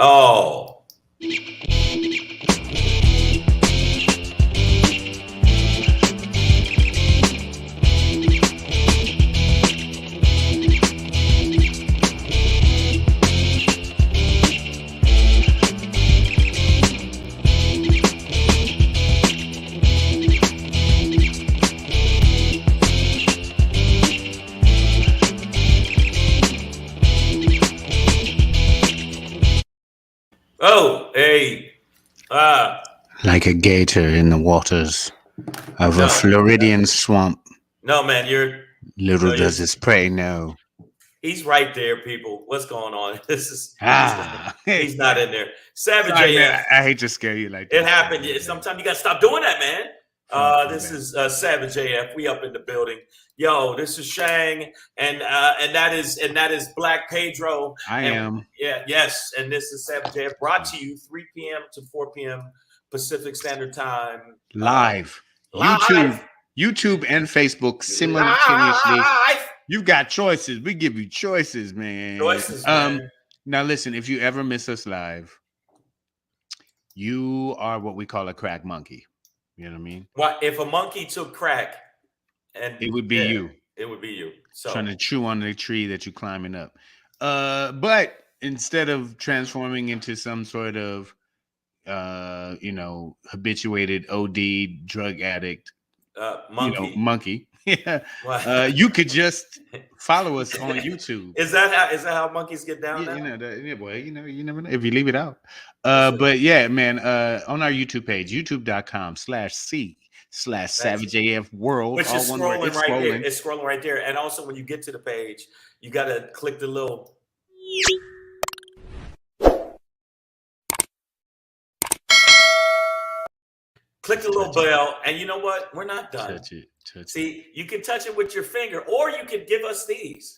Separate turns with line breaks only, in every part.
Oh. Oh, hey.
Like a gator in the waters of a
No.
Floridian swamp.
No, man,
Little does his prey know.
He's right there, people. What's going on? He's not in there. Savage
Sorry,
AF.
man, I hate to scare you like that.
It happened. Sometimes you got to stop doing that, man. This is Savage AF. We up in the building. Yo, this is Shang, and that is Black Pedro.
I am.
Yeah, yes, and this is Savage AF, brought to you 3 p.m. to 4 p.m. Pacific Standard Time.
Live. YouTube and Facebook simultaneously.
Live.
You've got choices. We give you choices, man.
Choices, man.
Now listen, if you ever miss us live, you are what we call a crack monkey. You know what I mean?
What if a monkey took crack, and
it would be you.
It would be you. So
trying to chew on the tree that you're climbing up. But instead of transforming into some sort of habituated OD drug addict, monkey. Yeah. You could just follow us on YouTube.
Is that how monkeys get down?
Yeah, boy. You never know if you leave it out. But yeah, man. On our YouTube page, youtube.com/c/SavageAF World,
which is scrolling right there. It's scrolling right there. And also, when you get to the page, you got to click the little. Click the little bell, and you know what? We're not done.
Touch it.
See, you can touch it with your finger, or you can give us these.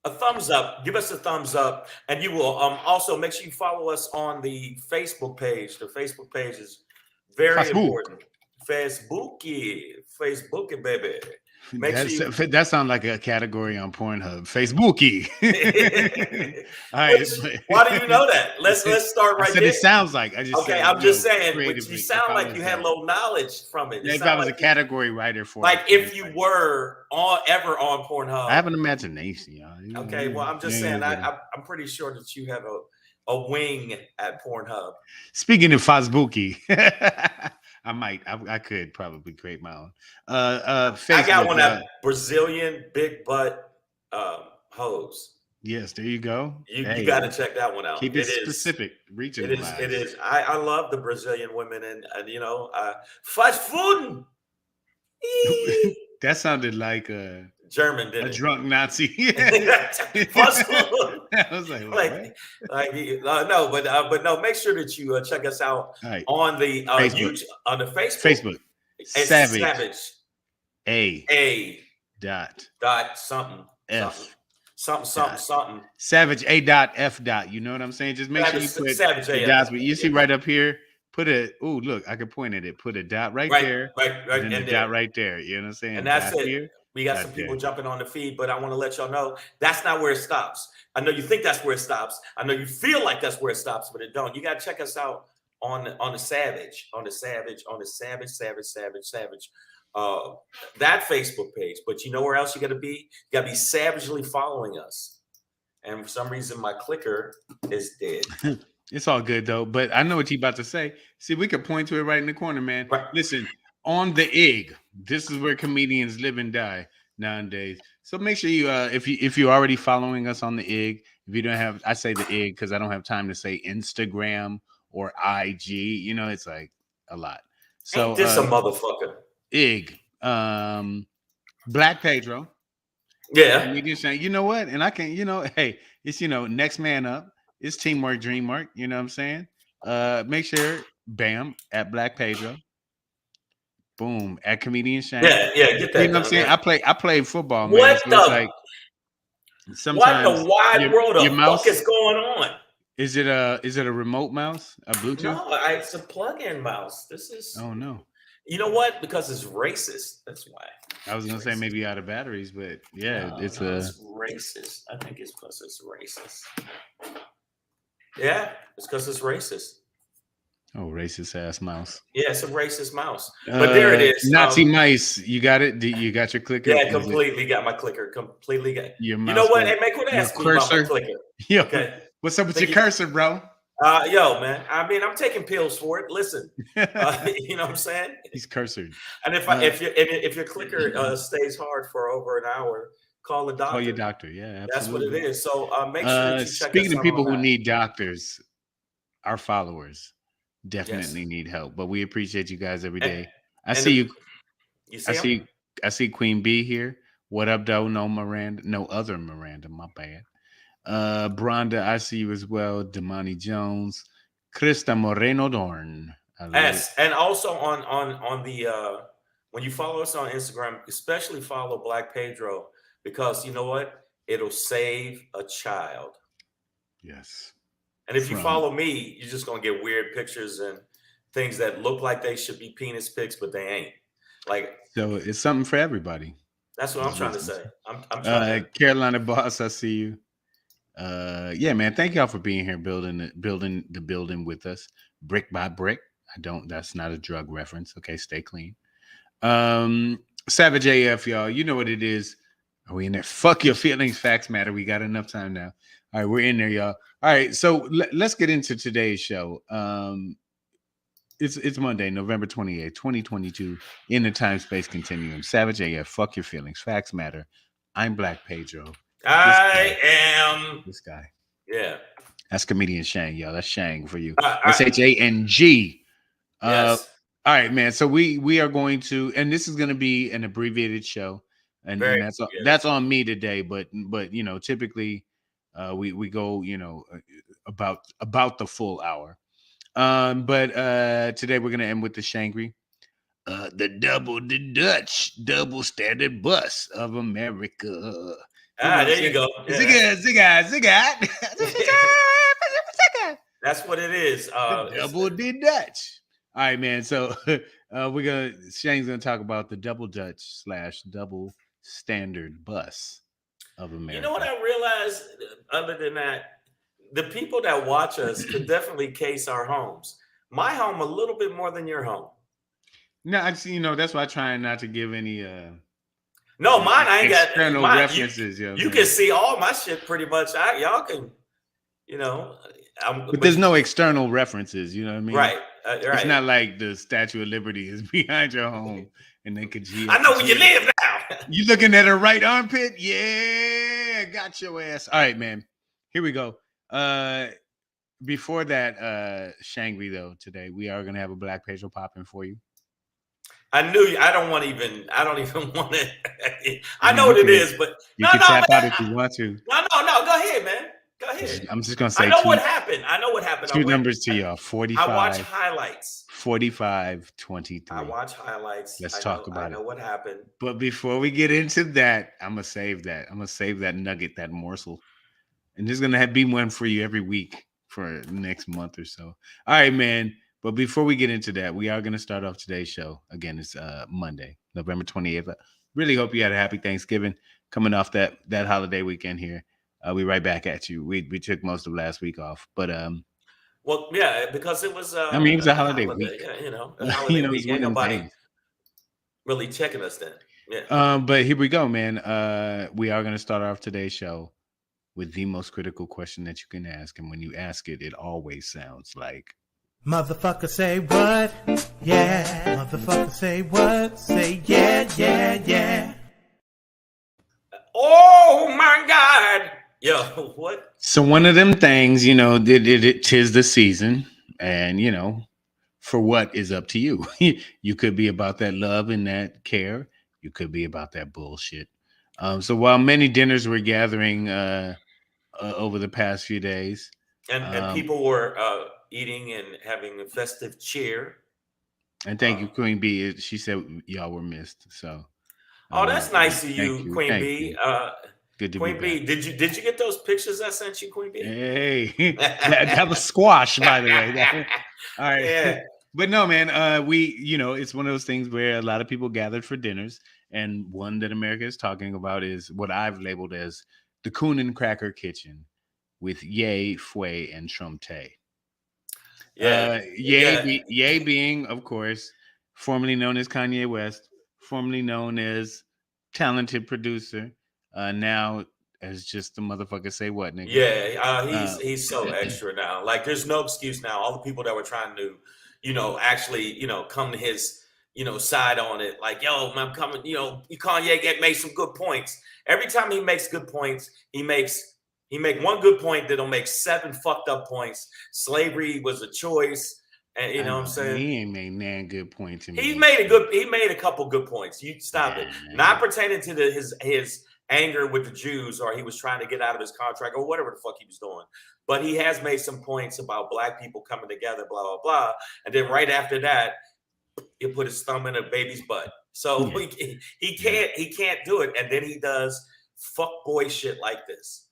A thumbs up. Give us a thumbs up, and you will also make sure you follow us on the Facebook page. The Facebook page is very important. Facebooky, baby.
That sounds like a category on Pornhub. Facebooky.
All right. Why do you know that? Let's start right there.
It sounds like.
I'm just saying. But you sound like you had low knowledge from it.
If I was a category writer for
like if you were ever on Pornhub.
I have an imagination, y'all.
Okay, well, I'm just saying. I'm pretty sure that you have a wing at Pornhub.
Speaking of Facebooky. I could probably create my own. Facebook,
I got one of Brazilian big butt hose.
Yes, there you go.
You got to check that one out.
Keep it specific. Regional.
It is. I love the Brazilian women, and fast food.
That sounded like
German, didn't
a drunk Nazi.
Fast food.
I was like
no, but no. Make sure that you check us out on the YouTube, on the Facebook.
Savage.
A.
Dot
something.
F.
Something.
Savage A. Dot F. Dot. You know what I'm saying? Just make sure you put
Savage A.
dots. But you see right up here. Put look, I can point at it. Put a dot right there.
Right.
And a dot right there. You know what I'm saying?
And that's it. Here, we got some people jumping on the feed, but I want to let y'all know that's not where it stops. I know you think that's where it stops. I know you feel like that's where it stops, but it don't. You got to check us out on the Savage, that Facebook page. But you know where else you got to be? You got to be savagely following us. And for some reason, my clicker is dead.
It's all good though. But I know what you're about to say. See, we could point to it right in the corner, man.
Right.
Listen. On the egg. This is where comedians live and die nowadays. So make sure you if you're already following us on the egg, if you don't have, I say the egg because I don't have time to say Instagram or IG. It's like a lot. So
ain't this a motherfucker.
Egg. Black Pedro.
Yeah.
You know what? And I can, hey, it's next man up. It's teamwork, dream work. You know what I'm saying? Make sure, bam, at Black Pedro. Boom, at Comedian Shang.
Yeah, get that.
You know what I'm saying? I play football, man.
What
so
the?
It's like sometimes
what the wide world of fuck is going on?
Is it a remote mouse? A Bluetooth?
No, it's a plug-in mouse. This is.
Oh no.
You know what? Because it's racist. That's why.
I was gonna say maybe out of batteries, but yeah, it's
racist. I think it's because it's racist. Yeah, it's because it's racist.
Oh, racist ass mouse.
Yeah, it's a racist mouse. But there it is.
Nazi mice. You got it? You got your clicker?
Yeah, completely got my clicker. Completely got
your mouse.
You know what? Hey, man, quit asking me about my clicker.
Yo,
okay.
What's up with your cursor, bro?
Yo, man. I mean, I'm taking pills for it. Listen, you know what I'm saying?
He's cursored.
And if your clicker stays hard for over an hour, call the doctor.
Call your doctor. Yeah, absolutely.
That's what it is. So make sure that you check.
Speaking of people who need doctors, our followers definitely need help, but we appreciate you guys every day. I see you. I see Queen B here. What up, though? No other Miranda. My bad. Bronda, I see you as well. Damani Jones, Krista Moreno Dorn.
Yes, and also on the when you follow us on Instagram, especially follow Black Pedro, because you know what? It'll save a child.
Yes.
And if you follow me, you're just gonna get weird pictures and things that look like they should be penis pics, but they ain't. Like,
so it's something for everybody.
That's what I'm trying to say. I'm trying to...
Carolina Boss, I see you. Yeah, man. Thank y'all for being here, building the building with us, brick by brick. That's not a drug reference. Okay, stay clean. Savage AF, y'all. You know what it is. Are we in there? Fuck your feelings. Facts matter. We got enough time now. All right, we're in there, y'all. All right, so let's get into today's show. It's Monday, November 28th, 2022, in the time-space continuum. Savage AF, fuck your feelings. Facts matter. I'm Black Pedro.
I am
this guy.
Yeah.
That's comedian Shang, y'all. That's Shang for you. SHANG.
Yes.
All right, man. So we are going to, and this is going to be an abbreviated show, and that's on me today. But you know, typically we go, you know, about the full hour. But today we're gonna end with the Shangry, the Dutch double standard bus of America.
There you go.
Zigga.
That's what it is.
Double the Dutch. All right, man. So Shang's gonna talk about the double Dutch / double standard bus of America.
You know what I realized? Other than that, the people that watch us could definitely case our homes. My home a little bit more than your home.
No, I see. You know, that's why I'm trying not to give any.
No, mine I ain't got
external references.
You can see all my shit pretty much. Y'all can, you know.
But there's no external references. You know what I mean?
Right.
It's not like the Statue of Liberty is behind your home and they could.
I know where you live now.
You looking at her right armpit? Yeah, got your ass. All right, man. Here we go. Before that, Shangri though, today we are gonna have a Black Pedro popping for you.
I knew you. I don't even want to. I know what it is, but
you can tap out if you want to.
No. Go ahead, man. Go ahead.
I'm just gonna say.
I know what happened.
Two numbers to y'all. 45.
I watch highlights.
45, 23.
I watch highlights.
Let's talk about it.
I know what happened.
But before we get into that, I'm gonna save that. I'm gonna save that nugget, that morsel. And there's gonna be one for you every week for the next month or so. All right, man. But before we get into that, we are gonna start off today's show. Again, it's Monday, November 28th. Really hope you had a happy Thanksgiving coming off that holiday weekend here. We right back at you. We took most of last week off, but
well, yeah, because it was.
I mean, it was a holiday week.
You know, a holiday week. Ain't nobody really checking us then. Yeah.
But here we go, man. We are gonna start off today's show with the most critical question that you can ask. And when you ask it, it always sounds like,
motherfucker say what? Yeah. Motherfucker say what? Say yeah.
Oh my God. Yo, what?
So one of them things, you know, tis the season. And, you know, for what is up to you. You could be about that love and that care. You could be about that bullshit. So while many dinners were gathering over the past few days,
and people were eating and having a festive cheer.
And thank you, Queen B. She said y'all were missed. So,
that's nice of you, Queen B.
Good to
Queen
be
B. Did you get those pictures I sent you, Queen B?
Hey, that was squash, by the way. All right.
Yeah.
But no, man, it's one of those things where a lot of people gathered for dinners. And one that America is talking about is what I've labeled as the Koon Kracker kitchen with Ye, Fue, and Trumptay.
Yeah.
Ye being, of course, formerly known as Kanye West, formerly known as talented producer, now as just the motherfucker say what, nigga.
Yeah, he's so extra now. Like, there's no excuse now. All the people that were trying to, actually, come to his, side on it. Like, yo, man, I'm coming. Kanye made some good points. Every time he makes good points, he make one good point that'll make 7 fucked up points. Slavery was a choice, and you know what I'm saying.
He ain't made nan good point to me.
He made a couple good points. You stop it. Not pertaining to his anger with the Jews, or he was trying to get out of his contract, or whatever the fuck he was doing. But he has made some points about black people coming together, blah, blah, blah. And then right after that, he put his thumb in a baby's butt. So he can't do it. And then he does fuck boy shit like this.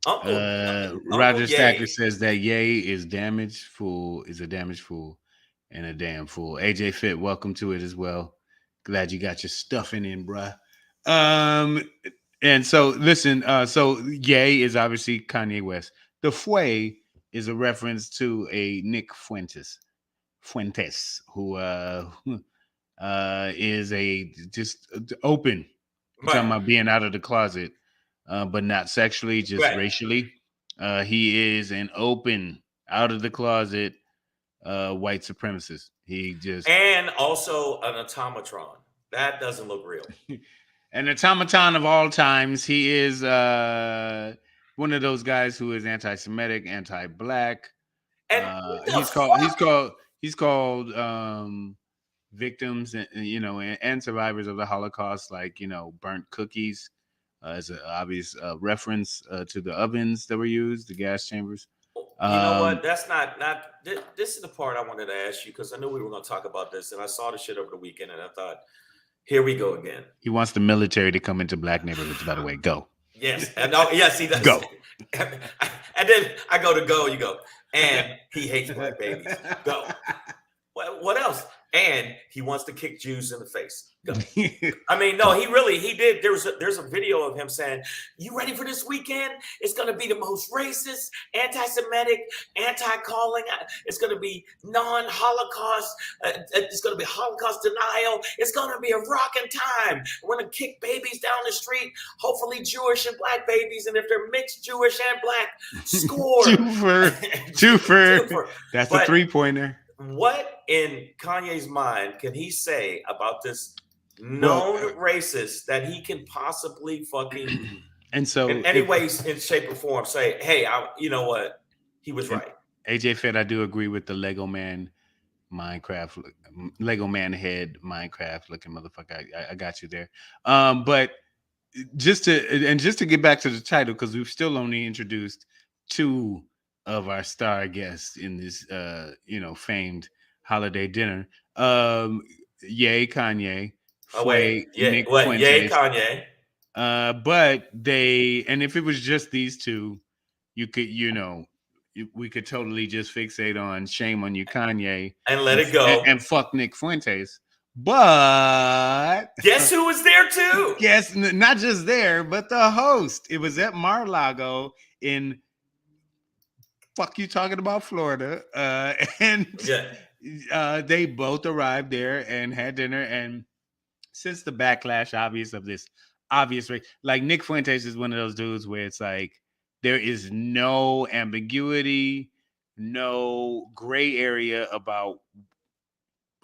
Roger Stacker says that Ye is a damaged fool, and a damn fool. AJ Fit, welcome to it as well. Glad you got your stuffing in, bruh. And so listen, so Ye is obviously Kanye West. The Fue is a reference to a Nick Fuentes, who is just open. Right. Talking about being out of the closet, but not sexually, just racially. He is an open, out of the closet white supremacist.
And also an automatron. That doesn't look real.
An automaton of all times. He is one of those guys who is anti-Semitic, anti-black. And he's called victims and survivors of the Holocaust, like burnt cookies, as an obvious reference to the ovens that were used, the gas chambers.
You know what? That's not. This is the part I wanted to ask you, because I knew we were going to talk about this, and I saw the shit over the weekend, and I thought, here we go again.
He wants the military to come into black neighborhoods. By the way, go.
Yes, and yes, he does.
Go.
And then I go to go. You go, and he hates black babies. Go. What else? And he wants to kick Jews in the face. Go. I mean, no, he did. There's a video of him saying, "You ready for this weekend? It's going to be the most racist, anti-Semitic, anti-calling. It's going to be non-Holocaust. It's going to be Holocaust denial. It's going to be a rocking time. We're going to kick babies down the street, hopefully Jewish and black babies. And if they're mixed Jewish and black, score."
Twofer. That's a 3-pointer.
What in Kanye's mind can he say about this known racist that he can possibly fucking
and so
in any way, in shape or form say, hey, you know what? He was right.
AJ Fed, I do agree with the Lego Man Lego Man head Minecraft looking motherfucker. I got you there. But just to get back to the title, because we've still only introduced 2 of our star guests in this famed holiday dinner. Yay Kanye.
Nick Fuentes. Yay Kanye.
But and if it was just these 2, you could, we could totally just fixate on shame on you, Kanye,
and let it go
and fuck Nick Fuentes. But
guess who was there too?
Guess not just there, but the host. It was at Mar-a-Lago in fuck you talking about Florida, and they both arrived there and had dinner. And since the backlash obvious race, like Nick Fuentes is one of those dudes where it's like there is no ambiguity, no gray area about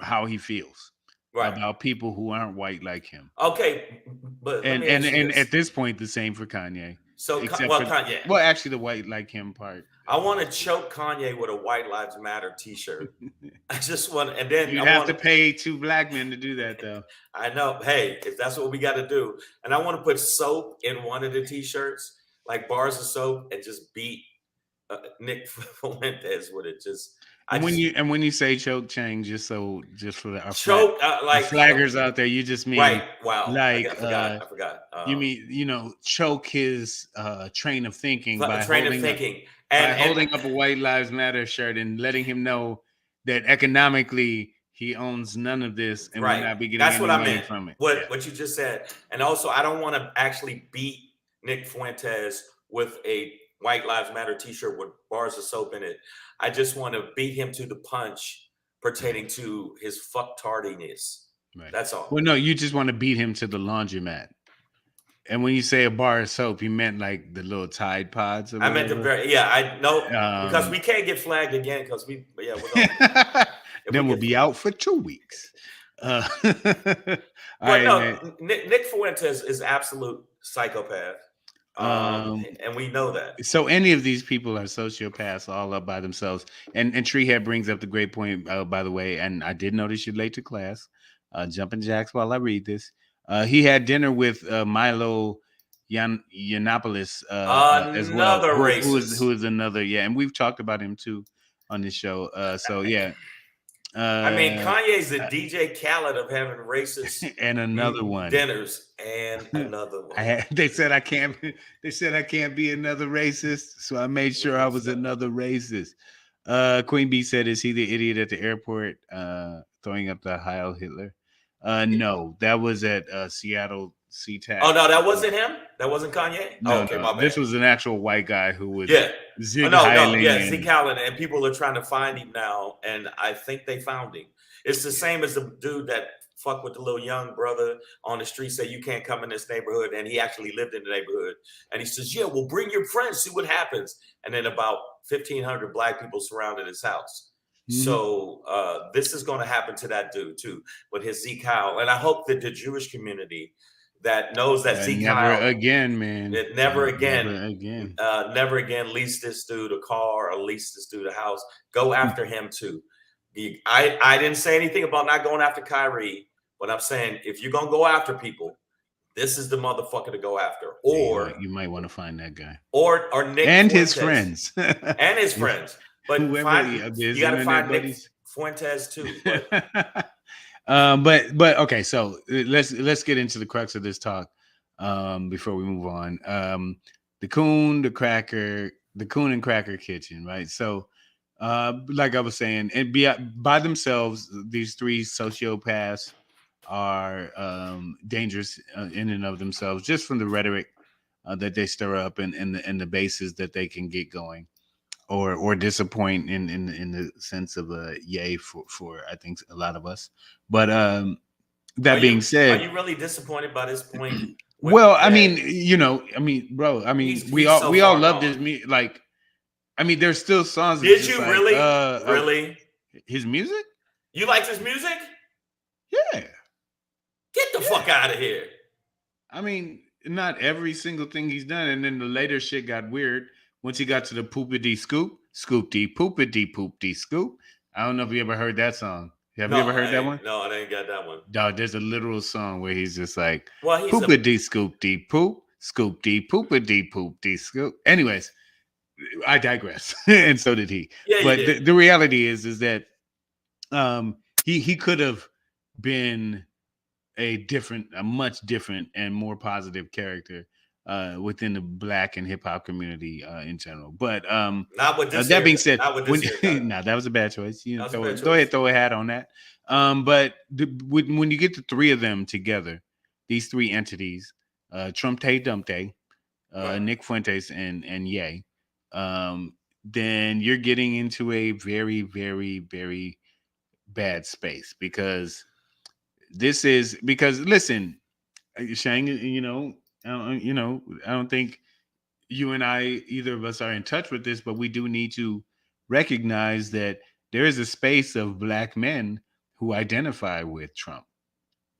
how he feels about people who aren't white like him.
Okay, but
and at this point, the same for Kanye.
So, Kanye.
Well, actually, the white like him part.
I want to choke Kanye with a White Lives Matter T-shirt. I just want, and then
you have to pay 2 black men to do that, though.
I know. Hey, if that's what we got to do, and I want to put soap in one of the T-shirts, like bars of soap, and just beat Nick Fuentes with it. When
you say choke, Chang, just for the
choke, like
flaggers out there, you just mean
right? Wow,
like
I forgot.
You mean choke his train of thinking by
holding
up a White Lives Matter shirt and letting him know that economically he owns none of this, and
Right.
we're not be getting
That's
any
what I
money
meant.
from it.
What you just said. And also, I don't want to actually beat Nick Fuentes with a White Lives Matter t-shirt with bars of soap in it. I just want to beat him to the punch pertaining to his fucktardiness.
Right.
That's all.
Well, no, you just want to beat him to the laundromat. And when you say a bar of soap, you meant like the little Tide Pods. Or
I meant the I know because we can't get flagged again because we're
then we'll be out for 2 weeks.
But no, Nick Fuentes is absolute psychopath. And we know that.
So any of these people are sociopaths all up by themselves. And Treehead brings up the great point, by the way. And I did notice you're late to class. Jumping jacks while I read this. He had dinner with Milo Yiannopoulos as well.
Another racist.
Who is another, and we've talked about him too on this show. So yeah.
I mean, Kanye's the DJ Khaled of having racist
and another one
dinners and another one.
They said I can't be another racist, so I made sure I was another racist. Queen B said, "Is he the idiot at the airport throwing up the Heil Hitler?" No, that was at Seattle SeaTac.
Oh no, that wasn't him. That wasn't Kanye.
No,
okay,
no.
my bad.
This was an actual white guy who was
Zeke Khaled, and people are trying to find him now, and I think they found him. It's the same as the dude that fucked with the little young brother on the street, said you can't come in this neighborhood, and he actually lived in the neighborhood, and he says, "Yeah, well, bring your friends, see what happens." And then about 1,500 black people surrounded his house. Mm-hmm. So this is going to happen to that dude too with his Zeke Kyle, and I hope that the Jewish community that knows that Zeke Kyle
again, man.
Never again lease this dude a car or lease this dude a house. Go after him too. I didn't say anything about not going after Kyrie, but I'm saying if you're gonna go after people, this is the motherfucker to go after. Or
you might want to find that guy.
Or Nick
and
Fuentes.
His friends.
And his friends. But you gotta find Nick Fuentes too.
But okay, so let's get into the crux of this talk before we move on. The Koon and Kracker kitchen, right? So like I was saying, and by themselves, these three sociopaths are dangerous in and of themselves, just from the rhetoric that they stir up and the bases that they can get going. Or disappoint in the sense of a yay for I think a lot of us. But that being said,
are you really disappointed by this point?
Well, I mean, bro, we all love this music. Like, I mean, there's still songs.
Did you really? Really?
His music?
You liked his music?
Yeah.
Get the fuck out of here.
I mean, not every single thing he's done, and then the later shit got weird. Once he got to the poopity scoop, scoopty poopity poopty scoop. I don't know if you ever heard that song. Have you ever heard that one?
No, I didn't get that one.
Dog, there's a literal song where he's just like, poopity scoopty poop, scoopty poopity poopty scoop. Anyways, I digress. And so did he. Yeah, but the reality is that he could have been a much different and more positive character within the black and hip hop community in general, but
not with this.
That being said, that was a bad choice. Go ahead, throw a hat on that. But when you get the three of them together, these three entities, Trumptay, Nick Fuentes, and Ye, then you're getting into a very, very, very bad space because listen, Shang, I don't think you and I, either of us, are in touch with this, but we do need to recognize that there is a space of black men who identify with Trump.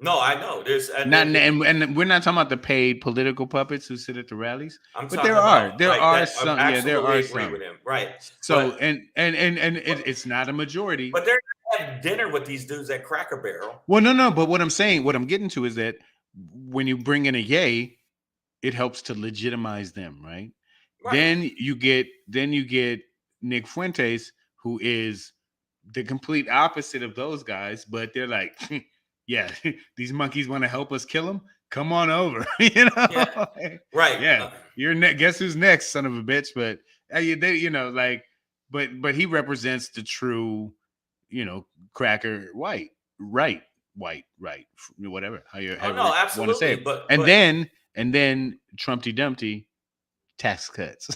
No, I know.
And we're not talking about the paid political puppets who sit at the rallies. But there are some. Yeah, there are some.
With him. Right.
So it's not a majority.
But they're gonna have dinner with these dudes at Cracker Barrel.
Well, no. But what I'm getting to is that when you bring in a Ye, it helps to legitimize them, right? Then you get Nick Fuentes, who is the complete opposite of those guys, but they're like, yeah, these monkeys want to help us kill them. Come on over,
Yeah. Right?
Yeah, guess who's next, son of a bitch? But but he represents the true Kracker white, right, whatever how you
Oh no,
want to say
absolutely.
it. And then Trumpty Dumpty tax cuts.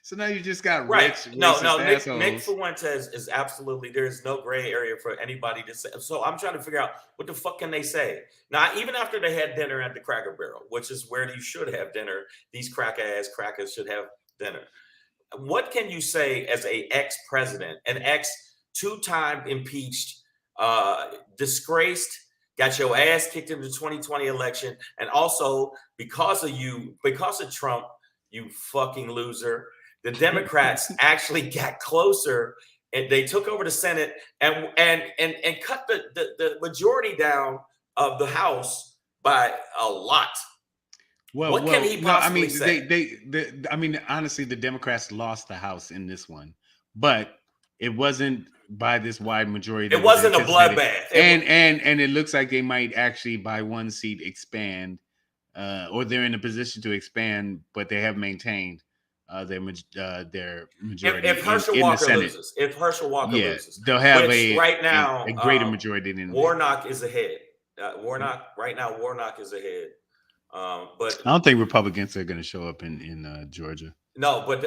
So now you just got
right.
rich
No,
racist
Nick
assholes.
Fuentes is absolutely, there's no gray area for anybody to say. So I'm trying to figure out what the fuck can they say now, even after they had dinner at the Cracker Barrel, which is where you should have dinner. These crackers should have dinner. What can you say as a ex-president, an two-time impeached, disgraced, got your ass kicked in the 2020 election, and also because of Trump, you fucking loser. The Democrats actually got closer, and they took over the Senate and cut the majority down of the House by a lot. What can he possibly say?
I mean, honestly, the Democrats lost the House in this one, but it wasn't by this wide majority.
It wasn't a bloodbath,
and it looks like they might actually by one seat expand. Or they're in a position to expand, but they have maintained their majority.
If Herschel Walker loses, loses,
they'll have
right now
a greater majority than
Warnock is ahead. Warnock is ahead. But
I don't think Republicans are going to show up in Georgia.
No, but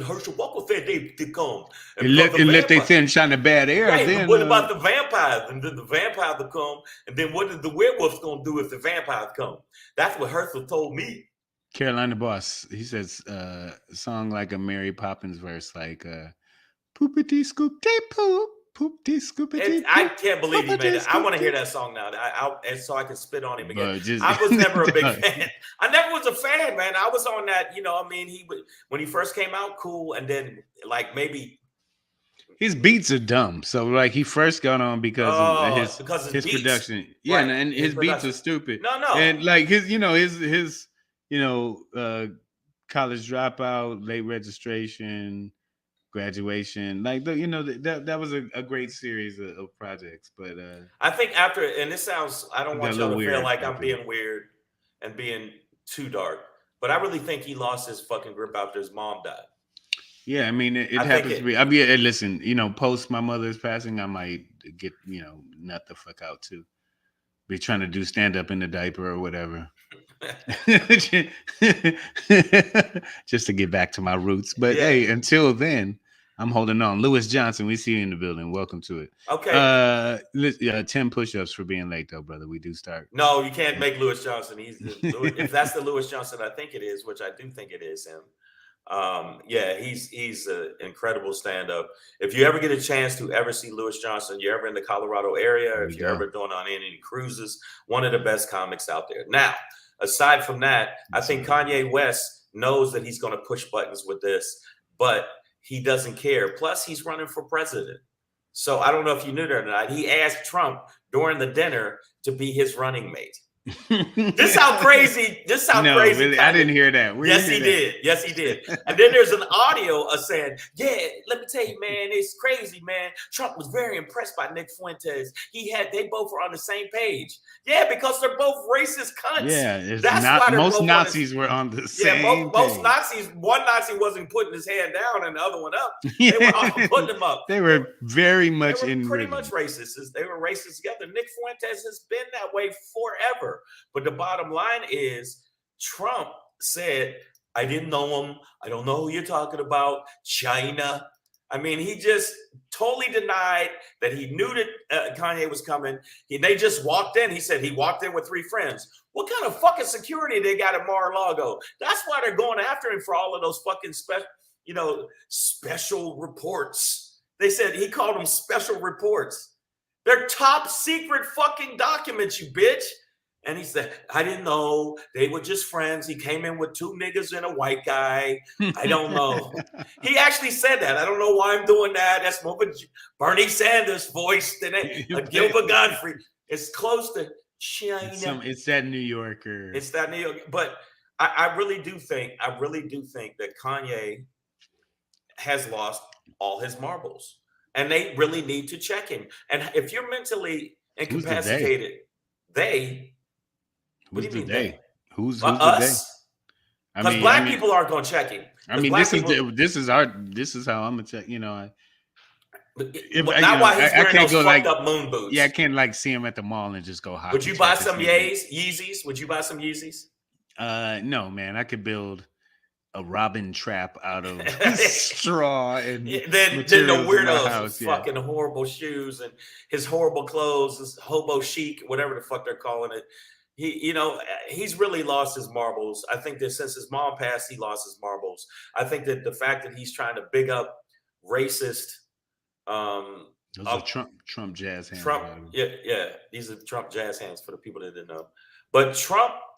Herschel Walker said they come.
Unless they send China bad air.
Right,
then
what about the vampires? And then the vampires will come. And then what is the werewolves going to do if the vampires come? That's what Herschel told me.
Carolina Boss, he says, song like a Mary Poppins verse, like poopity scoop day poop. Poopty scoopity.
I can't believe he made it. I want to hear that song now. And so I can spit on him again. I was never a big fan. I never was a fan, man. I was on that, when he first came out, cool, and then like maybe
his beats are dumb. So like he first got on because his production. Yeah, right. And his beats are stupid.
No.
And like his college dropout, late registration, graduation, like that was a great series of projects. But
I think after, and this sounds, I don't want y'all to feel like I'm being weird and being too dark, but I really think he lost his fucking grip after his mom died.
Yeah, I mean it happens to me. Listen, post my mother's passing, I might get nut the fuck out too. Be trying to do stand up in the diaper or whatever. Just to get back to my roots. But hey, until then, I'm holding on. Lewis Johnson, we see you in the building. Welcome to it.
Okay.
10 push-ups for being late, though, brother. We do start.
No, you can't make Lewis Johnson. If that's the Lewis Johnson I think it is, which I do think it is him. He's an incredible stand-up. If you ever get a chance to ever see Lewis Johnson, you're ever in the Colorado area, if you're ever doing on any cruises, one of the best comics out there. Now, aside from that, I think Kanye West knows that he's going to push buttons with this, but he doesn't care. Plus, he's running for president. So I don't know if you knew that or not. He asked Trump during the dinner to be his running mate. This how crazy.
Really, I didn't hear that.
Yes, he did. Yes, he did. And then there's an audio of saying, "Yeah, let me tell you, man, it's crazy, man. Trump was very impressed by Nick Fuentes. They both were on the same page. Yeah, because they're both racist cunts.
Yeah, that's why most Nazis were on the same.
Yeah, most Nazis. One Nazi wasn't putting his hand down and the other one up. They were all putting them up.
They were very much
pretty much racist. They were racist together. Nick Fuentes has been that way forever. But the bottom line is Trump said, I didn't know him. I don't know who you're talking about. China. I mean, he just totally denied that he knew that Kanye was coming. They just walked in. He said he walked in with 3 friends. What kind of fucking security they got at Mar-a-Lago? That's why they're going after him for all of those fucking special reports. They said he called them special reports. They're top secret fucking documents, you bitch. And he said, I didn't know. They were just friends. He came in with 2 niggas and a white guy. I don't know. He actually said that. I don't know why I'm doing that. That's more of a Bernie Sanders voice than a Gilbert Godfrey. It's close to China.
It's that New Yorker.
It's that New York. But I really do think that Kanye has lost all his marbles. And they really need to check him. And if you're mentally incapacitated, what do you mean they?
Who's
us? Because black people aren't going to check him.
I mean, this is how I'm gonna check.
Now why he's wearing those fucked up moon boots?
Yeah, I can't like see him at the mall and just go hockey.
Would you buy some Yeezys? Would you buy some Yeezys?
No, man. I could build a robin trap out of straw and
then the weirdos, fucking horrible shoes and his horrible clothes, his hobo chic, whatever the fuck they're calling it. He's really lost his marbles. I think that since his mom passed, he lost his marbles. I think that the fact that he's trying to big up racist.
Those are Trump jazz hands.
Yeah. These are Trump jazz hands for the people that didn't know. But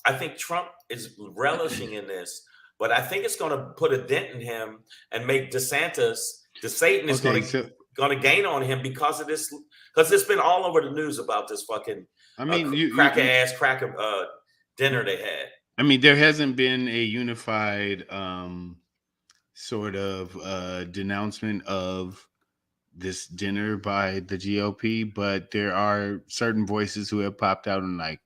I think Trump is relishing in this. But I think it's going to put a dent in him and make DeSantis, the Satanist, going to gain on him because of this. Because it's been all over the news about this fucking cracker dinner they had.
I mean, there hasn't been a unified sort of denouncement of this dinner by the GOP, but there are certain voices who have popped out and like,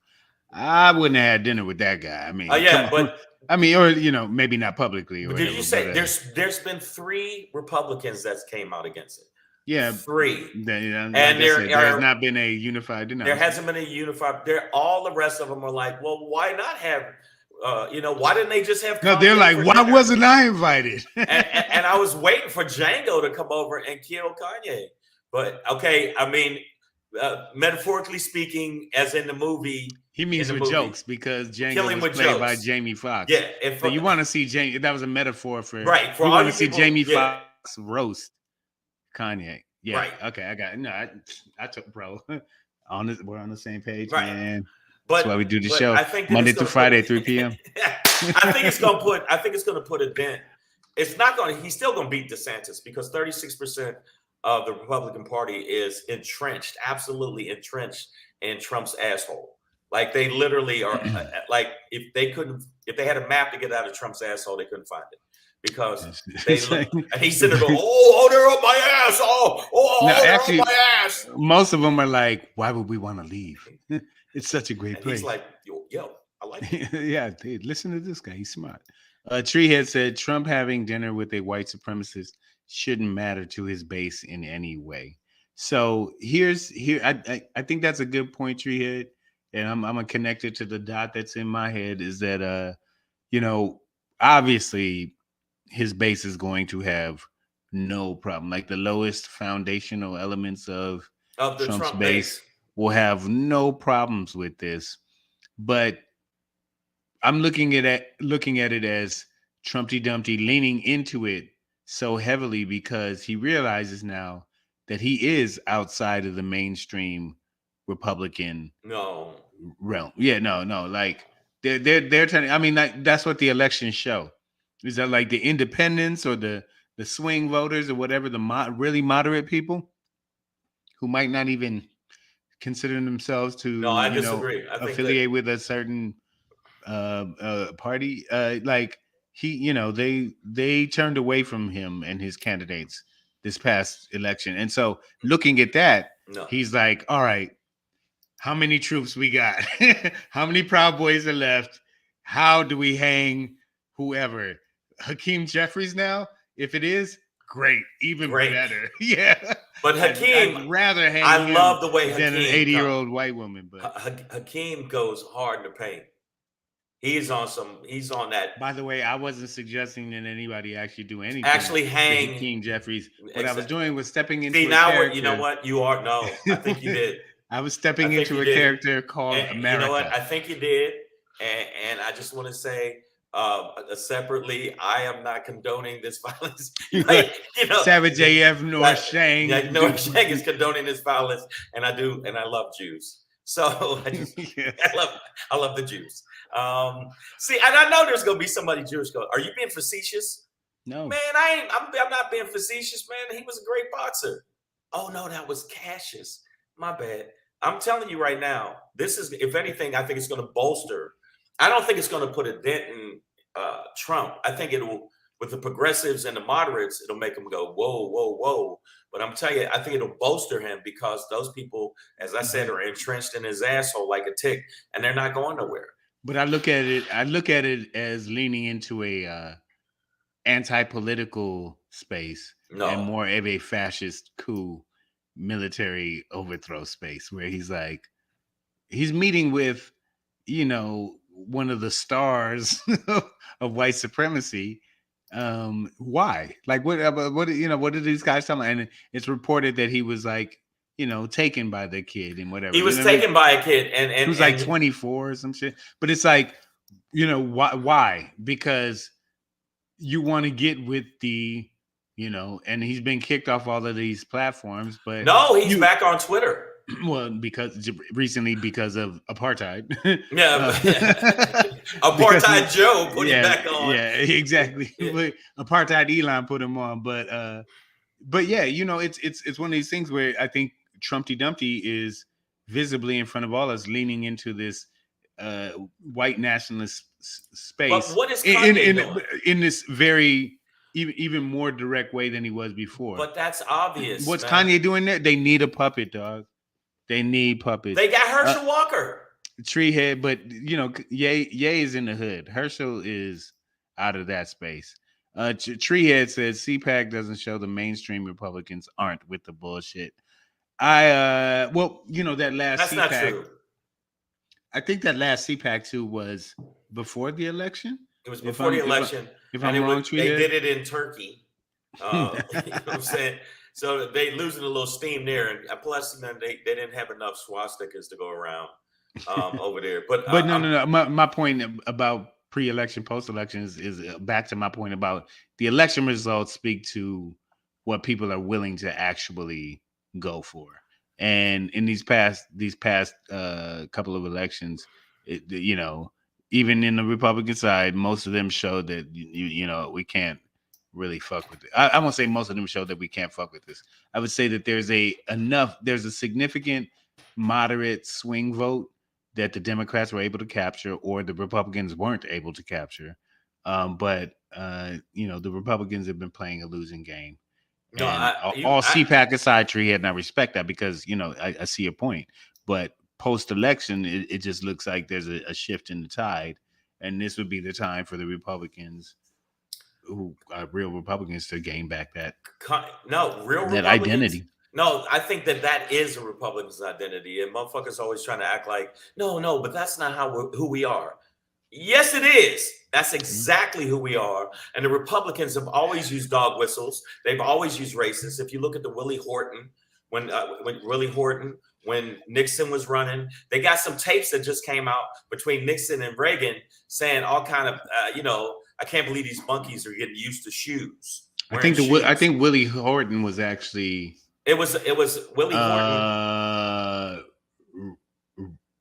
I wouldn't have had dinner with that guy. I mean, or maybe not publicly.
But did you say there's been 3 Republicans that came out against it?
Yeah,
3.
And there has not been a unified denouncement.
There hasn't been a unified. All the rest of them are like, well, why not have? Why didn't they just have?
No, they're like, why wasn't I invited?
and I was waiting for Django to come over and kill Kanye. But okay, I mean, metaphorically speaking, as in the movie.
He means with jokes because Django was played by Jamie Foxx.
Yeah.
So you want to see Jamie, that was a metaphor for
you
want to see Jamie Foxx roast Kanye. Yeah. Right. Okay, I got it. No, I took bro. We're on the same page, man. That's why we do the show Monday through Friday, 3 p.m.
I think it's gonna put a dent. It's not gonna, he's still gonna beat DeSantis because 36% of the Republican Party is entrenched, absolutely entrenched in Trump's asshole. Like they literally are like if they had a map to get out of Trump's asshole, they couldn't find it because and he's sitting there going, they're up my ass. They're up my ass.
Most of them are like, why would we want to leave? It's such a great place.
He's like, yo, I like it.
Yeah, dude, listen to this guy. He's smart. Treehead said Trump having dinner with a white supremacist shouldn't matter to his base in any way. So I think that's a good point, Treehead. And I'm gonna connect it to the dot that's in my head is that obviously his base is going to have no problem. Like the lowest foundational elements of
the
Trump's
Trump
base will have no problems with this. But I'm looking at it as Trumpty Dumpty leaning into it so heavily because he realizes now that he is outside of the mainstream Republican realm. Yeah, no. Like they're trying. I mean, that's what the elections show. Is that like the independents or the swing voters or whatever, the really moderate people who might not even consider themselves to affiliate with a certain party. Like they turned away from him and his candidates this past election, and so looking at that, he's like, all right. How many troops we got? How many Proud Boys are left? How do we hang whoever? Hakeem Jeffries now? If it is, great. Even better. Yeah.
But Hakeem,
I'd rather hang
I love the way Hakeem
than an 80-year-old white woman. But
Hakeem goes hard in the paint. He's on that.
By the way, I wasn't suggesting that anybody actually do anything.
Actually hang
Hakeem Jeffries. What I was doing was stepping into
you know what? You are I think you did.
I was stepping into a character called America.
You know what? I think you did. And I just want to say separately, I am not condoning this violence.
Savage AF Noor Shang.
Noor Shang is condoning this violence. And I love Jews. So I love the Jews. See, and I know there's gonna be somebody Jewish going, are you being facetious?
No.
Man, I'm not being facetious, man. He was a great boxer. Oh no, that was Cassius. My bad. I'm telling you right now, this is, if anything, I think it's going to bolster. I don't think it's going to put a dent in Trump. I think it'll, with the progressives and the moderates, it'll make them go, whoa, whoa, whoa. But I'm telling you, I think it'll bolster him because those people, as I said, are entrenched in his asshole like a tick, and they're not going nowhere.
But I look at it as leaning into a anti-political space
No.
and more of a fascist coup military overthrow space where he's meeting with, one of the stars of white supremacy. Why? Like what did these guys tell me? And it's reported that he was taken by the kid and whatever.
He was taken by a kid and
he was like 24 or some shit. But it's like, why? Because you want to get with the, and he's been kicked off all of these platforms, but
no, he's back on Twitter.
Well, because of apartheid.
Yeah, apartheid Joe put him back on.
Yeah, exactly. Apartheid Elon put him on, but yeah, it's one of these things where I think Trumpty Dumpty is visibly in front of all us, leaning into this white nationalist space.
But what is Kanye doing?
In this very even more direct way than he was before?
But that's obvious.
What's Kanye doing there? They need a puppet, dog. They need puppets.
They got Herschel Walker.
Treehead, but Ye is in the hood. Herschel is out of that space. Treehead says CPAC doesn't show the mainstream Republicans aren't with the bullshit. That last
That's
CPAC,
not true.
I think that last CPAC too was before the election.
It was before the election.
If I'm wrong,
they did it in Turkey. You know what I'm saying? So they losing a little steam there, and plus, they didn't have enough swastikas to go around over there. But
no. My point about pre-election, post-election is back to my point about the election results speak to what people are willing to actually go for. And in these past couple of elections, even in the Republican side, most of them showed that we can't really fuck with it. I won't say most of them showed that we can't fuck with this. I would say that there's a significant moderate swing vote that the Democrats were able to capture or the Republicans weren't able to capture. But the Republicans have been playing a losing game.
No,
all CPAC aside, Treehead, and I respect that because, I see your point. But post-election, it just looks like there's a shift in the tide. And this would be the time for the Republicans who are real Republicans to gain back that identity.
No, I think that is a Republican's identity, and motherfuckers always trying to act like no, but that's not who we are. Yes, it is. That's exactly who we are. And the Republicans have always used dog whistles. They've always used racists. If you look at the Willie Horton, when Nixon was running, they got some tapes that just came out between Nixon and Reagan saying all kind of, I can't believe these monkeys are getting used to shoes.
I think Willie Horton was actually.
It was Willie Horton.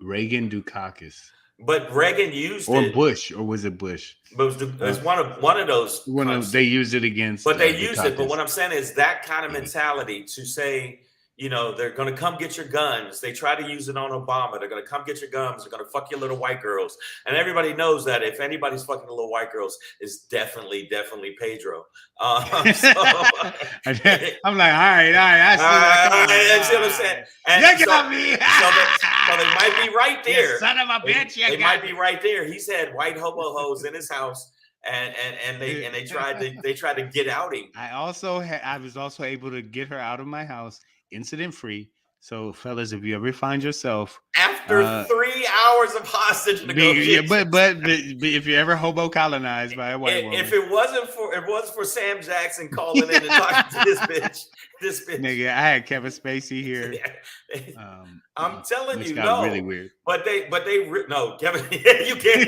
Reagan Dukakis.
But Reagan used
or
it.
Bush, or was it Bush?
But it was one of those.
They used it against.
But they used it. But what I'm saying is that kind of mentality to say, they're going to come get your guns. They try to use it on Obama. They're going to come get your guns. They're going to fuck your little white girls. And everybody knows that if anybody's fucking the little white girls, it's definitely Pedro.
I'm like, all right. I
see what I'm saying. And
you got me.
So they might be right there.
You son of a bitch.
They might be right there. He's had white hobo hoes in his house. And they tried to get out him.
I was also able to get her out of my house incident free. So fellas, if you ever find yourself
after 3 hours of hostage negotiations,
but if you're ever hobo colonized by a white woman,
if it wasn't for Sam Jackson calling in and talking to this bitch,
nigga, I had Kevin Spacey here.
I'm telling you,
really weird.
But they no, Kevin, you can't.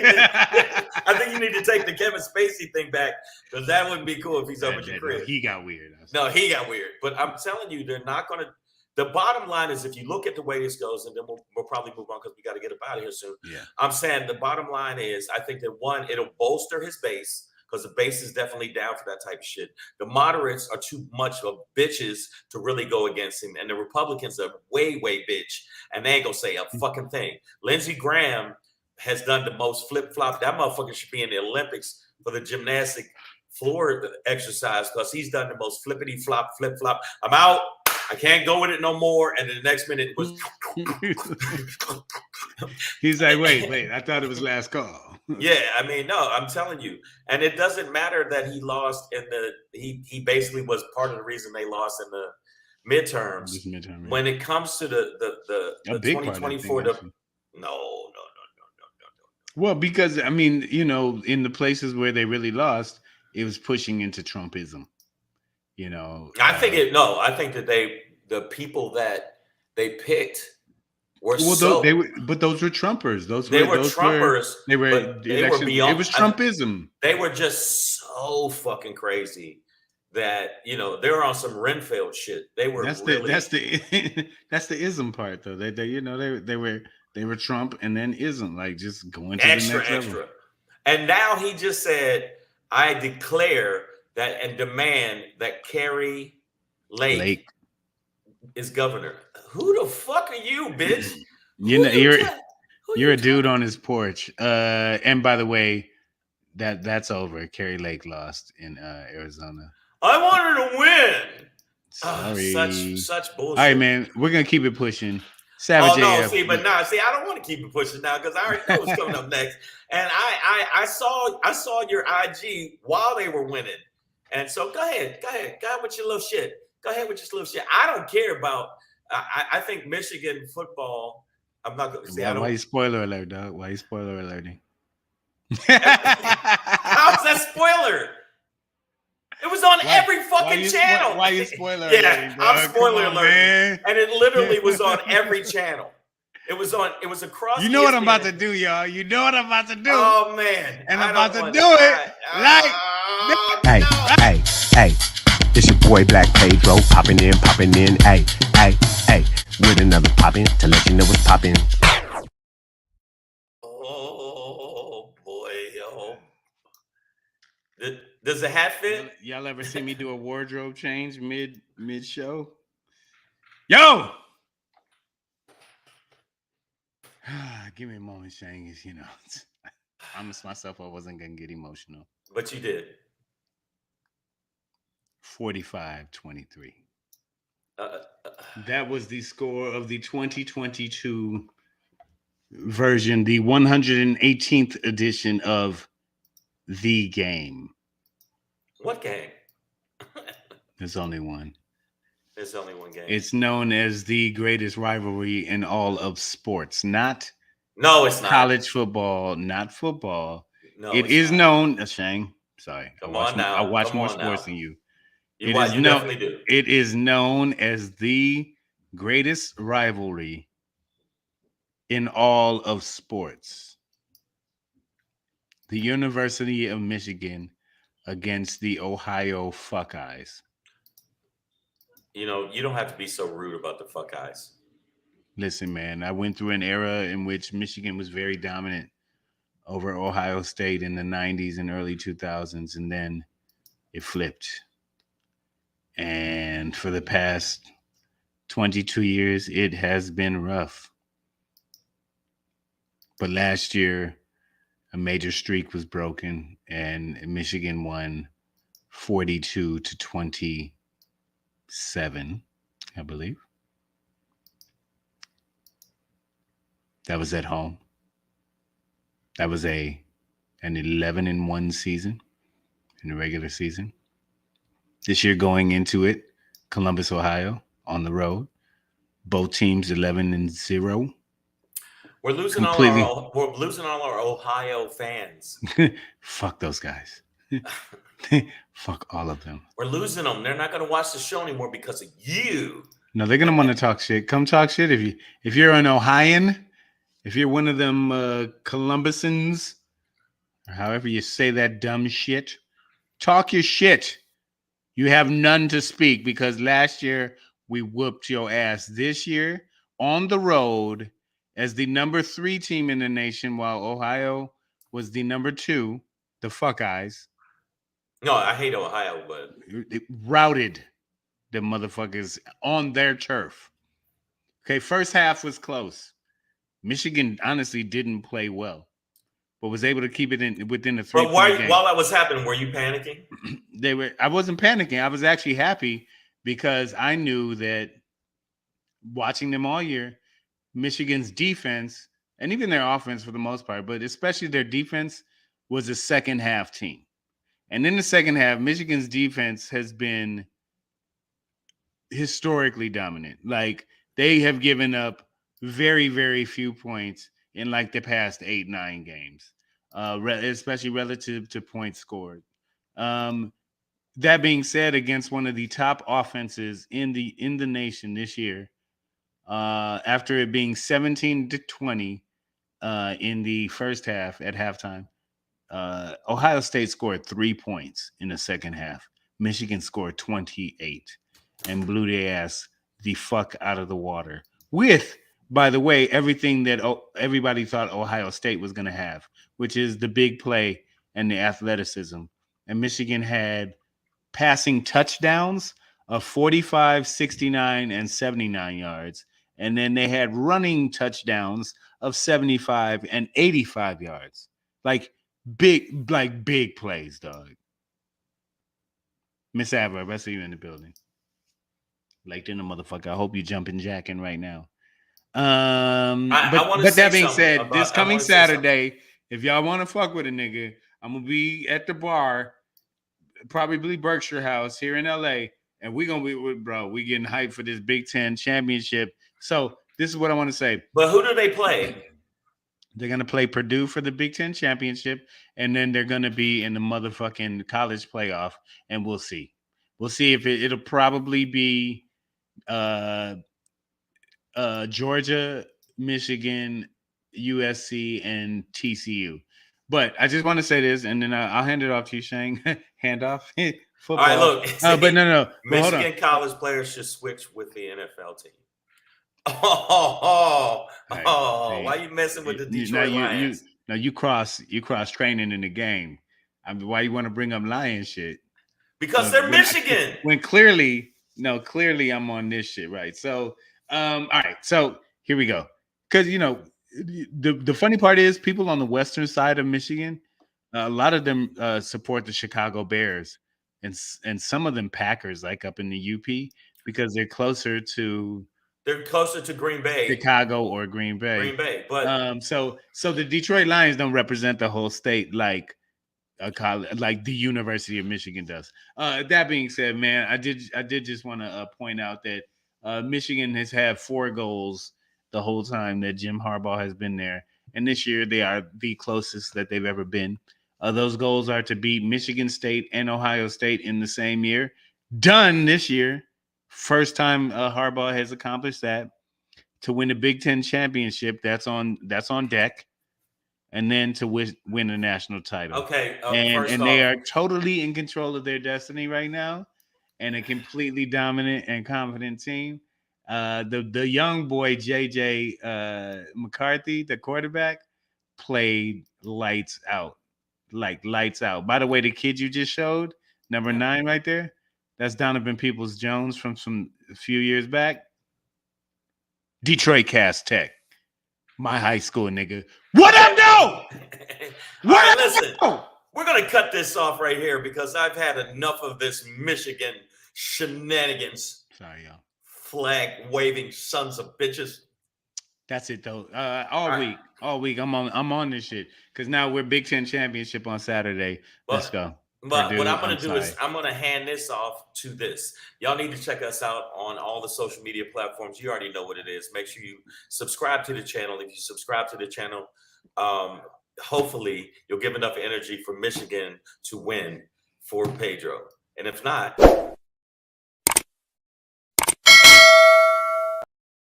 I think you need to take the Kevin Spacey thing back because that wouldn't be cool if he's up at your crib.
He got weird.
No, he got weird. But I'm telling you, they're not going to. The bottom line is, if you look at the way this goes, and then we'll probably move on because we got to get up out of here soon.
Yeah.
I'm saying the bottom line is, I think that one, it'll bolster his base because the base is definitely down for that type of shit. The moderates are too much of bitches to really go against him, and the Republicans are way bitch, and they ain't gonna say a fucking thing. Lindsey Graham has done the most flip flop. That motherfucker should be in the Olympics for the gymnastic floor exercise because he's done the most flippity flop, flip flop. I'm out. I can't go with it no more. And then the next minute it was.
He's like, wait, I thought it was last call.
Yeah, I mean, no, I'm telling you. And it doesn't matter that he lost in he basically was part of the reason they lost in the midterms. When it comes to the 2024, no.
Well, because I mean, you know, in the places where they really lost, it was pushing into Trumpism. You know,
I think that the people that they picked were
those were Trumpers. Those were Trumpers. They were beyond. It was Trumpism.
They were just so fucking crazy that, you know, they were on some Renfield shit. They were
that's the ism part though. They were Trump and then ism, like just going to the next level.
And now he just said, I declare that and demand that Carrie Lake is governor. Who the fuck are you, bitch?
You know, you're a dude on his porch. And by the way, that's over. Carrie Lake lost in Arizona.
I want her to win.
Sorry.
Such bullshit.
All right, man. We're gonna keep it pushing. Savage AF.
I don't want to keep it pushing now because I already know what's coming up next. And I saw your IG while they were winning. And so go ahead with your little shit. Go ahead with your little shit. I don't care about. I think Michigan football. I'm not going to say.
Why you spoiler alert, dog? Why you spoiler alerting?
How's that spoiler? It was on every fucking channel.
Why you spoiler
alerting?
Dog?
I'm spoiler alerting, and it literally was on every channel. It was across.
You know what I'm about to do, y'all. You know what I'm about to do.
Oh man,
and I'm about to do it
Hey, it's your boy Black Pedro popping in, hey, with another popping to let you know what's popping.
Oh boy, yo. Does the hat fit?
Y'all ever see me do a wardrobe change mid show? Yo! Give me a moment, Shang. You know, I promised myself I wasn't gonna get emotional.
But you did.
45-23. That was the score of the 2022 version, the 118th edition of The Game.
What game?
There's only one.
There's only one game.
It's known as the greatest rivalry in all of sports.
No, it's not.
College football, not football.
No,
it is known. Shang, sorry.
I
watch more sports than you.
You definitely do.
It is known as the greatest rivalry in all of sports. The University of Michigan against the Ohio Fuckeyes.
You know, you don't have to be so rude about the Fuckeyes.
Listen, man, I went through an era in which Michigan was very dominant over Ohio State in the 90s and early 2000s, and then it flipped. And for the past 22 years, it has been rough. But last year, a major streak was broken, and Michigan won 42-27, I believe. That was at home. That was an 11-1 season in the regular season. This year going into it, Columbus, Ohio, on the road. Both teams 11-0.
We're losing all our Ohio fans.
Fuck those guys. Fuck all of them.
We're losing them. They're not going to watch the show anymore because of you.
No, they're going to want to talk shit. Come talk shit. If you're an Ohioan, if you're one of them Columbusans, or however you say that dumb shit, talk your shit. You have none to speak because last year we whooped your ass. This year on the road as the number 3 team in the nation, while Ohio was the number 2, the Fuckeyes.
No, I hate Ohio, but
it routed the motherfuckers on their turf. Okay, first half was close. Michigan honestly didn't play well, but was able to keep it within the 3
But while that was happening, were you panicking?
I wasn't panicking. I was actually happy because I knew that watching them all year, Michigan's defense and even their offense for the most part, but especially their defense was a second half team. And in the second half, Michigan's defense has been historically dominant. Like they have given up very, very few points in like the past 8-9 games, especially relative to points scored. That being said, against one of the top offenses in the nation this year, after it being 17-20 in the first half at halftime, Ohio State scored 3 points in the second half. Michigan scored 28 and blew their ass the fuck out of the water with, by the way, everything that everybody thought Ohio State was going to have, which is the big play and the athleticism. And Michigan had passing touchdowns of 45, 69, and 79 yards. And then they had running touchdowns of 75 and 85 yards. Like big plays, dog. Miss Adverb, I see you in the building. Like in the motherfucker. I hope you jumping jacking right now. But that being said, this coming Saturday, if y'all want to fuck with a nigga, I'm gonna be at the bar, probably Berkshire House here in LA, and we're gonna be with we getting hyped for this Big Ten championship. So this is what I want to say.
But who do they play?
They're gonna play Purdue for the Big Ten championship, and then they're gonna be in the motherfucking college playoff, and we'll see. We'll see if it'll probably be Georgia, Michigan, USC, and TCU. But I just want to say this, and then I'll hand it off to you, Shang. Hand off football.
All right, look.
But no.
Michigan college players should switch with the NFL team. Why are you messing with the Detroit Lions?
You cross training in the game. I mean, why you want to bring up Lion shit?
Because they're Michigan.
When clearly I'm on this shit, right? So, all right. So here we go. Because the funny part is people on the western side of Michigan, a lot of them support the Chicago Bears, and some of them Packers, like up in the UP, because they're closer to
Green Bay,
Chicago or Green Bay. But so the Detroit Lions don't represent the whole state like a college, like the University of Michigan does. That being said, man, I did just want to point out that Michigan has had 4 goals the whole time that Jim Harbaugh has been there, and this year they are the closest that they've ever been. Those goals are to beat Michigan State and Ohio State in the same year. Done this year. First time Harbaugh has accomplished that. To win the Big Ten championship, that's on deck, and then to win a national title.
Okay,
and they are totally in control of their destiny right now, and a completely dominant and confident team. The young boy JJ McCarthy, the quarterback, played lights out. By the way, the kid you just showed, number 9 right there, that's Donovan Peoples-Jones from a few years back. Detroit Cass Tech, my high school nigga. What up, though?
What? Listen, we're gonna cut this off right here because I've had enough of this Michigan shenanigans.
Sorry, y'all.
Flag waving sons of bitches.
That's it though. All week, I'm on this shit because now we're Big Ten championship on Saturday. Let's go.
But Purdue, what I'm going to do is I'm going to hand this off to this. Y'all need to check us out on all the social media platforms. You already know what it is. Make sure you subscribe to the channel. If you subscribe to the channel, hopefully you'll give enough energy for Michigan to win for Pedro. And if not,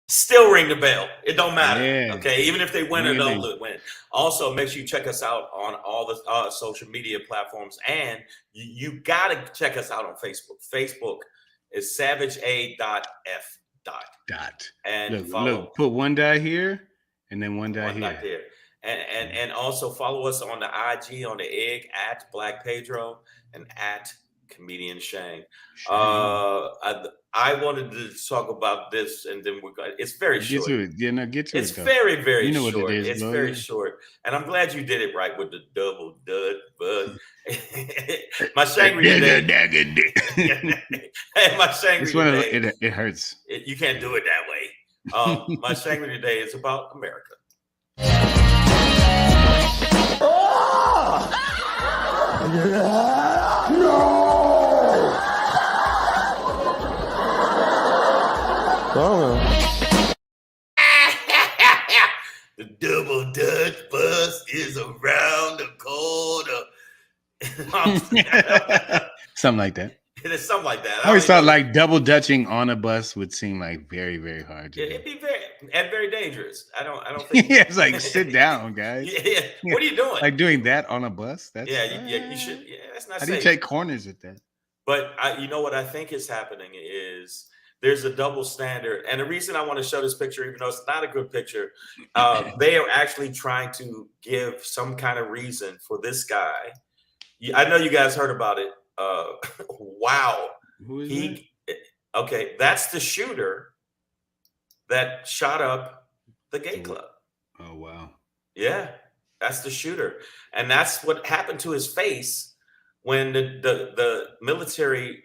still ring the bell. It don't matter. Yeah. Okay. Even if they win or don't win. Also, make sure you check us out on all the social media platforms. And you got to check us out on Facebook. Facebook is savagea.f. And
look, put one die here and then one die here.
And also follow us on the IG, on the egg, at Black Pedro and at Comedian Shang. I wanted to talk about this, and then we're going. It's very short.
Get to it. Yeah, no, get to
it's
it. It's
very, very
you know
short.
What it is,
it's
bro.
very short, and I'm glad you did it right with the double dud. But my Shangry today. My Shangry today.
It hurts.
You can't do it that way. My Shangry today is about America. The double Dutch bus is around the corner.
Something like that.
It's something like that.
I always thought like double dutching on a bus would seem like very, very hard.
It'd be very dangerous. I don't think.
Yeah, it's like sit down, guys.
Yeah. What are you doing?
Like doing that on a bus? That's
you should. Yeah, that's not
how
safe.
do you take corners at that?
But you know what I think is happening is there's a double standard. And the reason I want to show this picture, even though it's not a good picture, they are actually trying to give some kind of reason for this guy. I know you guys heard about it. Wow.
Who is that?
Okay, that's the shooter that shot up the gay club.
Oh, wow.
Yeah, that's the shooter. And that's what happened to his face when the military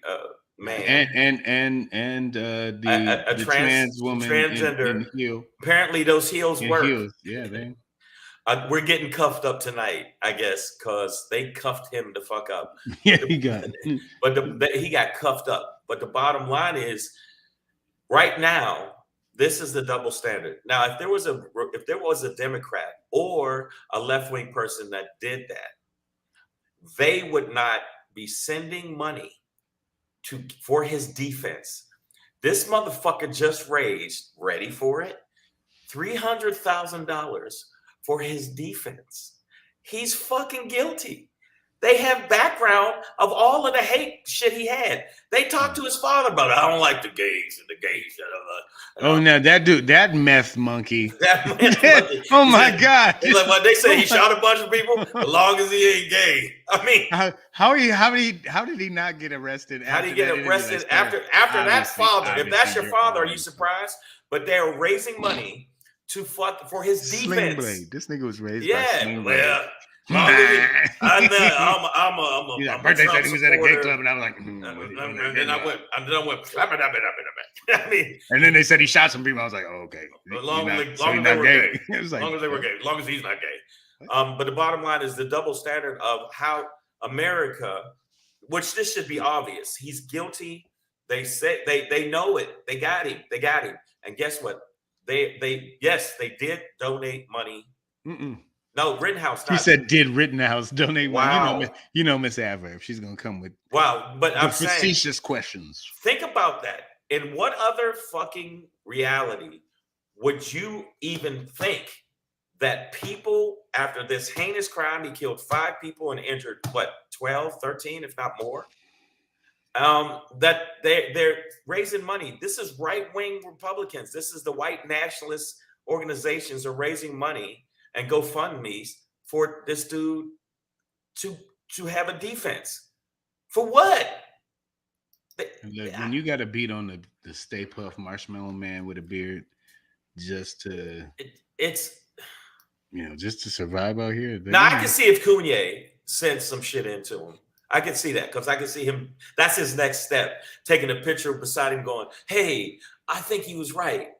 man
and the trans woman
transgender
in heel.
Apparently those heels work.
Yeah, they
we're getting cuffed up tonight, I guess, because they cuffed him the fuck up.
Yeah, he got
he got cuffed up. But the bottom line is, right now, this is the double standard. Now, if there was a Democrat or a left-wing person that did that, they would not be sending money for his defense. This motherfucker just raised, ready for it, $300,000 for his defense. He's fucking guilty. They have background of all of the hate shit he had. They talked to his father about it. I don't like the gays and the gays.
Oh, no, that dude, that meth monkey.
That meth monkey.
Oh my God.
He's like, well, they say he shot a bunch of people as long as he ain't gay. I mean,
how did he not get arrested?
How did he get arrested after that father? If that's your father, are you surprised? But they're raising money to fuck for his defense.
Sling blade. This nigga was raised by Sling blade.
Yeah. I'm
birthday said he was at a gay club, and I was like,
and then I went. I mean,
and then they said he shot some people. I was like, oh, okay.
As long as they were gay, as long as he's not gay. But the bottom line is the double standard of how America, which this should be obvious. He's guilty. They say they know it. They got him. And guess what? They did donate money. No, Rittenhouse.
He said, "Did Rittenhouse donate?"
Wow.
Money? You know, Miss Aver, she's gonna come with
but I'm saying
facetious questions.
Think about that. In what other fucking reality would you even think that people, after this heinous crime, he killed 5 people and injured 12, 13, if not more? That they're raising money. This is right-wing Republicans. This is the white nationalist organizations are raising money and GoFundMe's for this dude to have a defense. For what?
Look, when you got to beat on the Stay Puft Marshmallow Man with a beard just to just to survive out here.
Now I can see if Kanye sent some shit into him. I can see that because I can see him. That's his next step. Taking a picture beside him, going, "Hey, I think he was right."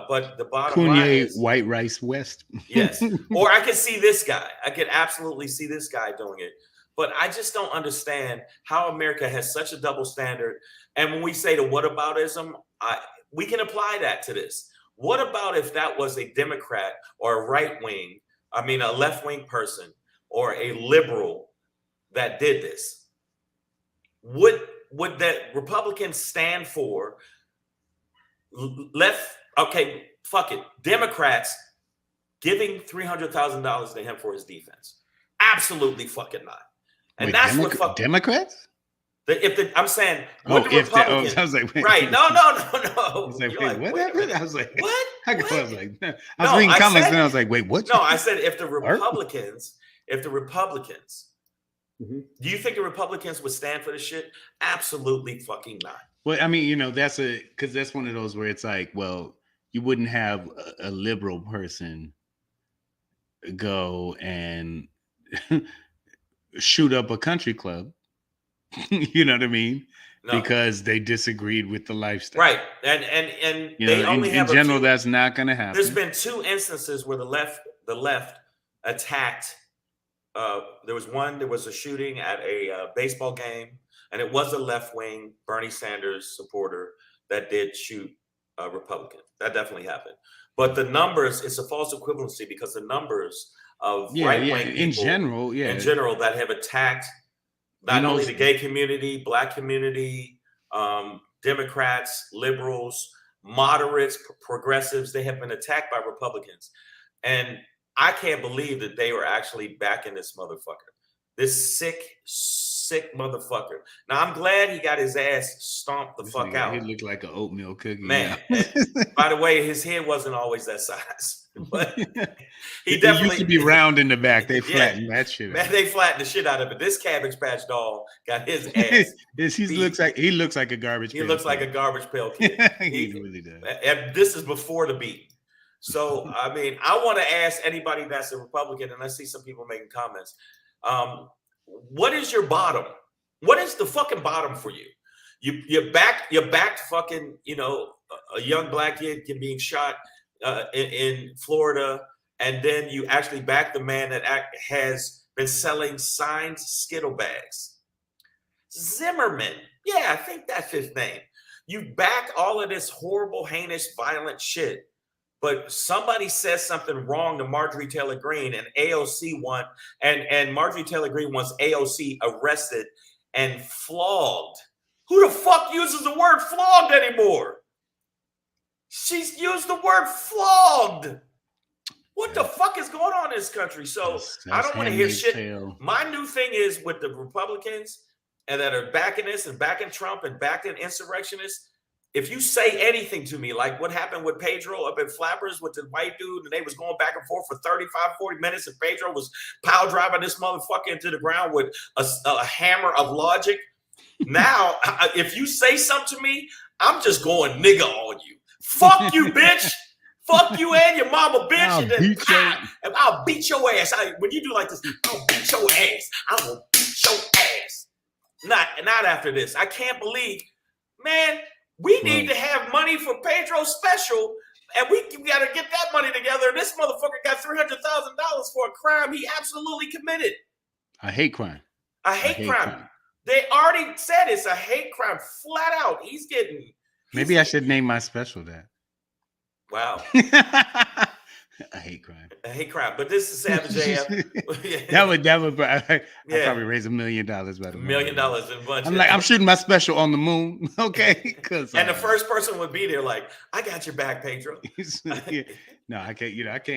But the bottom line is
White Rice West.
Yes. Or I could see this guy. I could absolutely see this guy doing it. But I just don't understand how America has such a double standard. And when we say the whataboutism, we can apply that to this. What about if that was a Democrat or a a left-wing person or a liberal that did this? Would that Republicans stand for fuck it, Democrats giving $300,000 to him for his defense? Absolutely fucking not. And that's what
Democrats?
I'm saying,
I was like, wait.
Right? No.
I was like, wait, what? I was like,
what?
I was reading comments and I was like, wait, what?
No, I said if the Republicans Do you think the Republicans would stand for this shit? Absolutely fucking not.
Well, I mean, that's one of those where it's like, well, you wouldn't have a liberal person go and shoot up a country club. You know what I mean? No. Because they disagreed with the lifestyle,
right? And they only have
in general, that's not going to happen.
There's been 2 instances where the left attacked. There was a shooting at a baseball game, and it was a left-wing Bernie Sanders supporter that did shoot a Republican. That definitely happened. But the numbers, it's a false equivalency because the numbers of right-wing people in general that have attacked not only the gay community, black community, Democrats, liberals, moderates, progressives, they have been attacked by Republicans. And I can't believe that they were actually backing this motherfucker, this sick motherfucker. Now, I'm glad he got his ass stomped the fuck out.
He looked like an oatmeal cookie.
Man, by the way, his head wasn't always that size. But he
definitely used to be round in the back. They flattened that shit out.
Man, they flattened the shit out of it. This Cabbage Patch doll got his ass.
He looks like a garbage pail.
He looks like a garbage pail kid.
He really does.
And this is before the beat. So, I mean, I want to ask anybody that's a Republican, and I see some people making comments. What is your bottom? What is the fucking bottom for you? You backed fucking, a young black kid being shot in Florida, and then you actually back the man that has been selling signed Skittle bags. Zimmerman. Yeah, I think that's his name. You back all of this horrible, heinous, violent shit. But somebody says something wrong to Marjorie Taylor Greene, and AOC and Marjorie Taylor Greene wants AOC arrested and flogged. Who the fuck uses the word flogged anymore? She's used the word flogged. What the fuck is going on in this country? So I don't want to hear shit. My new thing is with the Republicans and that are backing this and backing Trump and backing insurrectionists. If you say anything to me, like what happened with Pedro up in Flappers with the white dude, and they was going back and forth for 35, 40 minutes, and Pedro was power driving this motherfucker into the ground with a hammer of logic. Now, if you say something to me, I'm just going nigga on you. Fuck you, bitch. Fuck you and your mama, bitch. I'll beat your ass. When you do like this, I'll beat your ass. I will beat your ass. Not after this. I can't believe, man. We need to have money for Pedro's special, and we got to get that money together. This motherfucker got $300,000 for a crime he absolutely committed.
A hate crime.
A hate crime. They already said it's a hate crime, flat out.
Maybe I should name my special that.
Wow.
A hate crime.
A hate crime. But this is Savage AF.
that would I'd probably raise $1 million by the
$1 million in budget.
I'm like, I'm shooting my special on the moon. Okay.
And the first person would be there like, I got your back, Pedro.
No, I can't,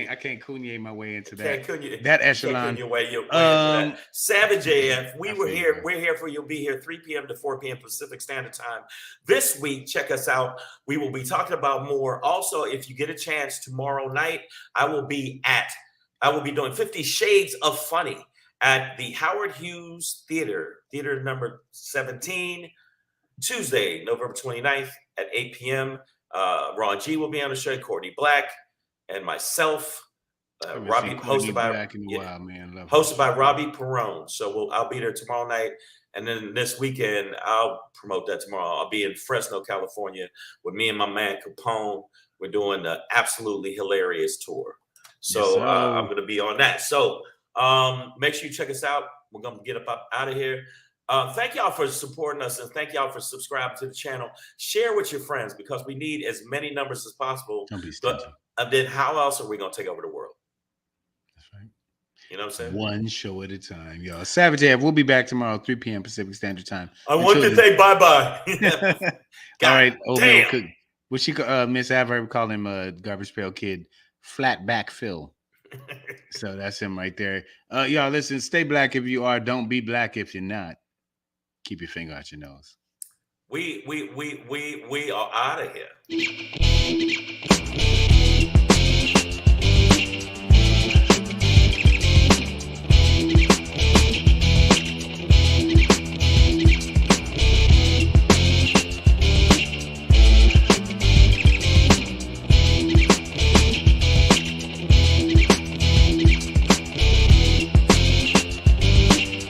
I can't Kanye my way into that.
That
echelon.
Your way into that. Savage AF, we're here for you. We'll be here 3 p.m. to 4 p.m. Pacific Standard Time. This week, check us out. We will be talking about more. Also, if you get a chance tomorrow night, I will be doing 50 Shades of Funny at the Howard Hughes Theater number 17, Tuesday, November 29th at 8 p.m. Ron G will be on the show, Courtney Black, and myself, Robbie, hosted by Robbie Perrone. So I'll be there tomorrow night. And then this weekend, I'll promote that tomorrow. I'll be in Fresno, California with me and my man Capone. We're doing the Absolutely Hilarious tour. So I'm going to be on that. So make sure you check us out. We're going to get up out of here. Thank y'all for supporting us, and thank y'all for subscribing to the channel. Share with your friends because we need as many numbers as possible.
Don't be stingy.
But then how else are we going to take over the world?
That's right.
You know what I'm saying?
One show at a time, y'all. Savage AF, we'll be back tomorrow, 3 p.m. Pacific Standard Time.
I want to say bye-bye.
All right. What she Miss Aver call him a garbage pail kid, flat back Phil. So that's him right there. Y'all listen, stay black if you are. Don't be black if you're not. Keep your finger out your nose.
We are out of here.